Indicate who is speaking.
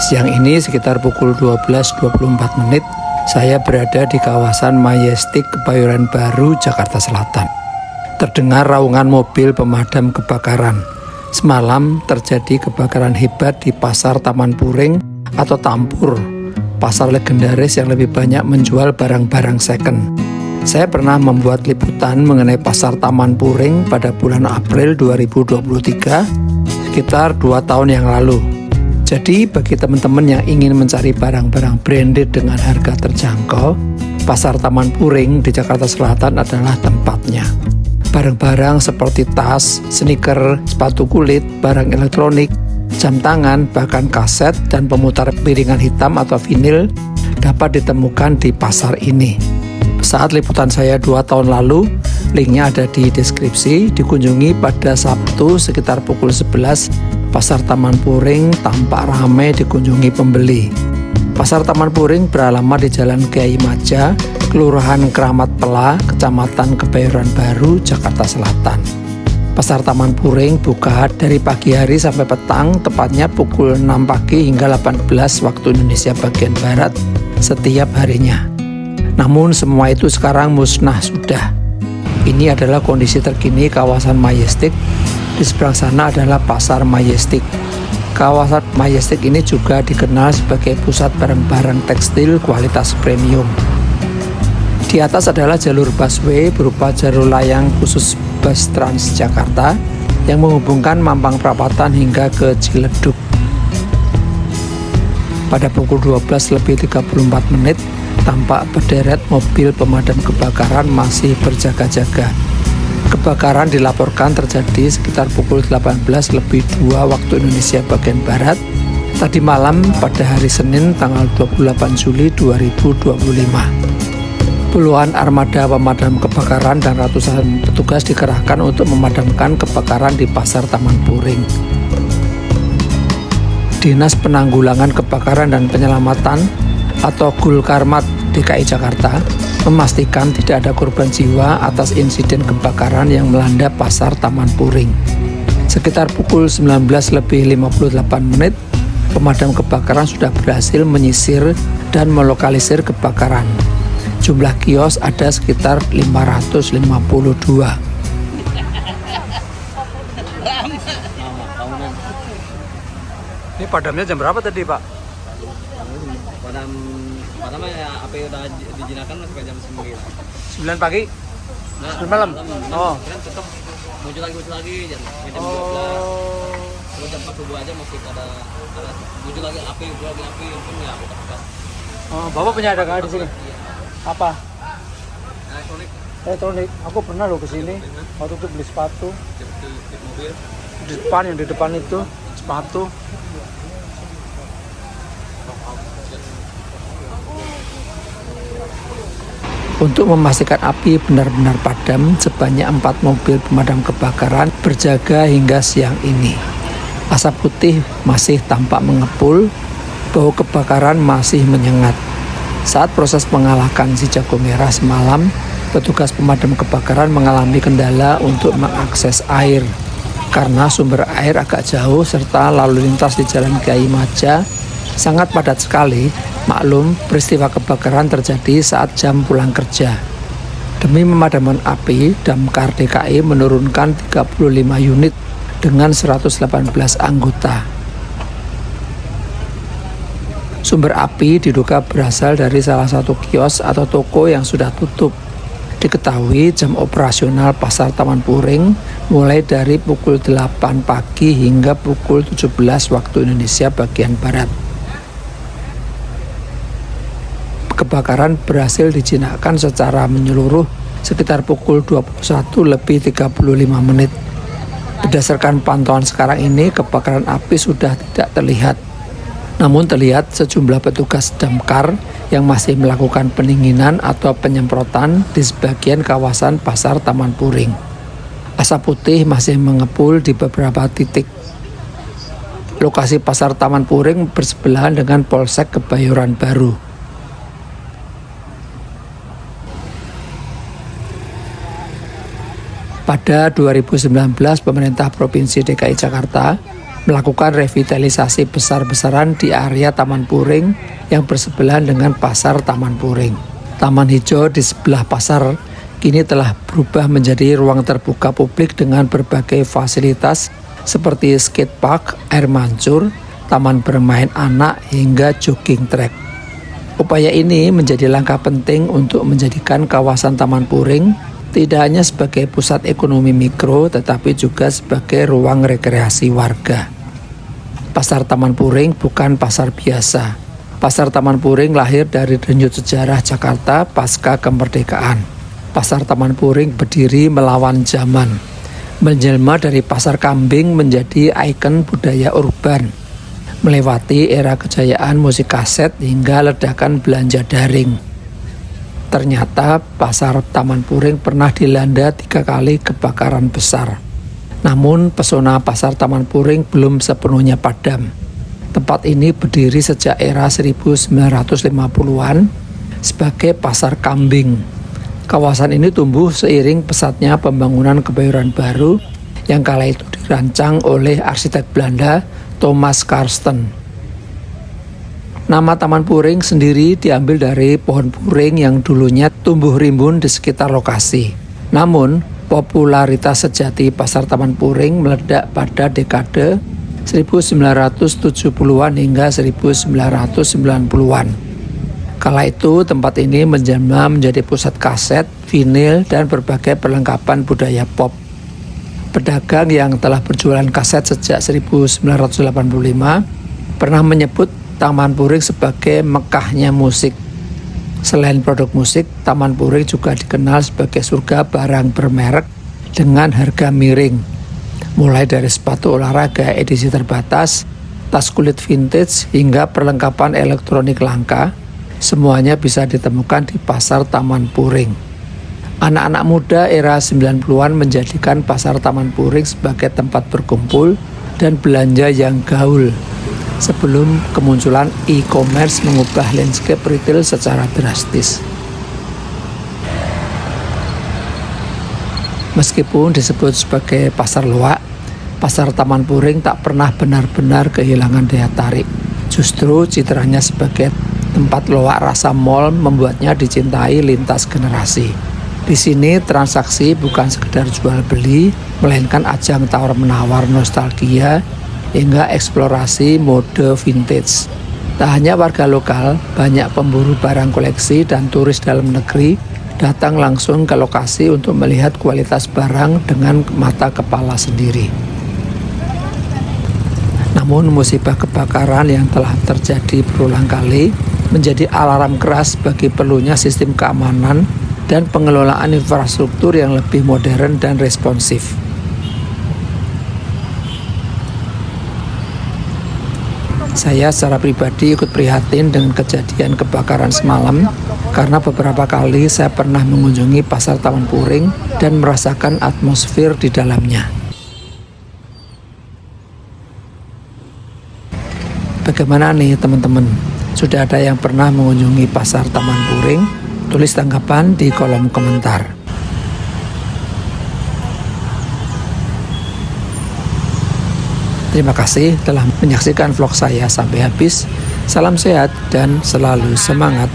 Speaker 1: Siang ini sekitar pukul 12.24 menit, saya berada di kawasan Majestic, Kebayoran Baru, Jakarta Selatan. Terdengar raungan mobil pemadam kebakaran. Semalam terjadi kebakaran hebat di Pasar Taman Puring atau Tampur, pasar legendaris yang lebih banyak menjual barang-barang second. Saya pernah membuat liputan mengenai Pasar Taman Puring pada bulan April 2023, sekitar 2 tahun yang lalu. Jadi bagi teman-teman yang ingin mencari barang-barang branded dengan harga terjangkau, Pasar Taman Puring di Jakarta Selatan adalah tempatnya. Barang-barang seperti tas, sneaker, sepatu kulit, barang elektronik, jam tangan, bahkan kaset dan pemutar piringan hitam atau vinil dapat ditemukan di pasar ini. Saat liputan saya 2 tahun lalu, linknya ada di deskripsi. Dikunjungi pada Sabtu sekitar pukul 11, Pasar Taman Puring tampak ramai dikunjungi pembeli. Pasar Taman Puring beralamat di Jalan Kiai Maja, Kelurahan Keramat Pela, Kecamatan Kebayoran Baru, Jakarta Selatan. Pasar Taman Puring buka dari pagi hari sampai petang, tepatnya pukul 6 pagi hingga 18 waktu Indonesia bagian Barat setiap harinya. Namun semua itu sekarang musnah sudah. Ini adalah kondisi terkini kawasan Majestic. Di seberang sana adalah Pasar Majestic. Kawasan Majestic ini juga dikenal sebagai pusat barang-barang tekstil kualitas premium. Di atas adalah jalur busway berupa jalur layang khusus bus Transjakarta yang menghubungkan Mampang Perapatan hingga ke Ciledug. Pada pukul 12.34 menit, tampak berderet mobil pemadam kebakaran masih berjaga-jaga. Kebakaran dilaporkan terjadi sekitar pukul 18.02 waktu Indonesia bagian Barat tadi malam pada hari Senin tanggal 28 Juli 2025. Puluhan armada pemadam kebakaran dan ratusan petugas dikerahkan untuk memadamkan kebakaran di Pasar Taman Puring. Dinas Penanggulangan Kebakaran dan Penyelamatan atau Gulkarmat DKI Jakarta memastikan tidak ada korban jiwa atas insiden kebakaran yang melanda Pasar Taman Puring. Sekitar pukul 19.58 menit, pemadam kebakaran sudah berhasil menyisir dan melokalisir kebakaran. Jumlah kios ada sekitar 552. Ini padamnya jam berapa tadi, Pak?
Speaker 2: Padamnya ya apa udah dijinakan sampai jam 9.
Speaker 1: 9 pagi? 9 malam? Oh.
Speaker 2: Kan tetap muncul lagi jam 12. Terus jam 4 subuh aja masih ada muncul lagi api mungkin ya bekas.
Speaker 1: Oh, Bapak punya ada di sini? Apa? Elektronik. Aku pernah loh ke sini. Waktu itu beli sepatu.
Speaker 2: Di mobil.
Speaker 1: Di depan itu sepatu. Untuk memastikan api benar-benar padam, sebanyak 4 mobil pemadam kebakaran berjaga hingga siang ini. Asap putih masih tampak mengepul, bau kebakaran masih menyengat. Saat proses mengalahkan si jago merah semalam, petugas pemadam kebakaran mengalami kendala untuk mengakses air karena sumber air agak jauh serta lalu lintas di Jalan Kiai Maja sangat padat sekali. Maklum, peristiwa kebakaran terjadi saat jam pulang kerja. Demi pemadaman api, Damkar DKI menurunkan 35 unit dengan 118 anggota. Sumber api diduga berasal dari salah satu kios atau toko yang sudah tutup. Diketahui jam operasional Pasar Taman Puring mulai dari pukul 8 pagi hingga pukul 17 waktu Indonesia bagian Barat. Kebakaran berhasil dijinakkan secara menyeluruh sekitar pukul 21.35 menit. Berdasarkan pantauan sekarang ini, kebakaran api sudah tidak terlihat. Namun terlihat sejumlah petugas damkar yang masih melakukan pendinginan atau penyemprotan di sebagian kawasan Pasar Taman Puring. Asap putih masih mengepul di beberapa titik. Lokasi Pasar Taman Puring bersebelahan dengan Polsek Kebayoran Baru. Pada 2019, pemerintah Provinsi DKI Jakarta melakukan revitalisasi besar-besaran di area Taman Puring yang bersebelahan dengan Pasar Taman Puring. Taman hijau di sebelah pasar kini telah berubah menjadi ruang terbuka publik dengan berbagai fasilitas seperti skatepark, air mancur, taman bermain anak, hingga jogging track. Upaya ini menjadi langkah penting untuk menjadikan kawasan Taman Puring tidak hanya sebagai pusat ekonomi mikro, tetapi juga sebagai ruang rekreasi warga. Pasar Taman Puring bukan pasar biasa. Pasar Taman Puring lahir dari denyut sejarah Jakarta pasca kemerdekaan. Pasar Taman Puring berdiri melawan zaman, menjelma dari pasar kambing menjadi ikon budaya urban, melewati era kejayaan musik kaset hingga ledakan belanja daring. Ternyata pasar Taman Puring pernah dilanda 3 kali kebakaran besar. Namun pesona pasar Taman Puring belum sepenuhnya padam. Tempat ini berdiri sejak era 1950-an sebagai pasar kambing. Kawasan ini tumbuh seiring pesatnya pembangunan kebayoran baru yang kala itu dirancang oleh arsitek Belanda Thomas Karsten. Nama Taman Puring sendiri diambil dari pohon puring yang dulunya tumbuh rimbun di sekitar lokasi. Namun, popularitas sejati pasar Taman Puring meledak pada dekade 1970-an hingga 1990-an. Kala itu tempat ini menjelma menjadi pusat kaset, vinil, dan berbagai perlengkapan budaya pop. Pedagang yang telah berjualan kaset sejak 1985 pernah menyebut Taman Puring sebagai Mekahnya musik. Selain produk musik, Taman Puring juga dikenal sebagai surga barang bermerek dengan harga miring. Mulai dari sepatu olahraga edisi terbatas, tas kulit vintage, hingga perlengkapan elektronik langka, semuanya bisa ditemukan di pasar Taman Puring. Anak-anak muda era 90-an menjadikan pasar Taman Puring sebagai tempat berkumpul dan belanja yang gaul sebelum kemunculan e-commerce mengubah landscape retail secara drastis. Meskipun disebut sebagai pasar loak, pasar Taman Puring tak pernah benar-benar kehilangan daya tarik. Justru citranya sebagai tempat loak rasa mall membuatnya dicintai lintas generasi. Di sini transaksi bukan sekedar jual beli, melainkan ajang tawar-menawar nostalgia hingga eksplorasi mode vintage. Tak hanya warga lokal, banyak pemburu barang koleksi dan turis dalam negeri datang langsung ke lokasi untuk melihat kualitas barang dengan mata kepala sendiri. Namun musibah kebakaran yang telah terjadi berulang kali menjadi alarm keras bagi perlunya sistem keamanan dan pengelolaan infrastruktur yang lebih modern dan responsif. Saya secara pribadi ikut prihatin dengan kejadian kebakaran semalam karena beberapa kali saya pernah mengunjungi pasar Taman Puring dan merasakan atmosfer di dalamnya. Bagaimana nih teman-teman? Sudah ada yang pernah mengunjungi pasar Taman Puring? Tulis tanggapan di kolom komentar. Terima kasih telah menyaksikan vlog saya sampai habis. Salam sehat dan selalu semangat.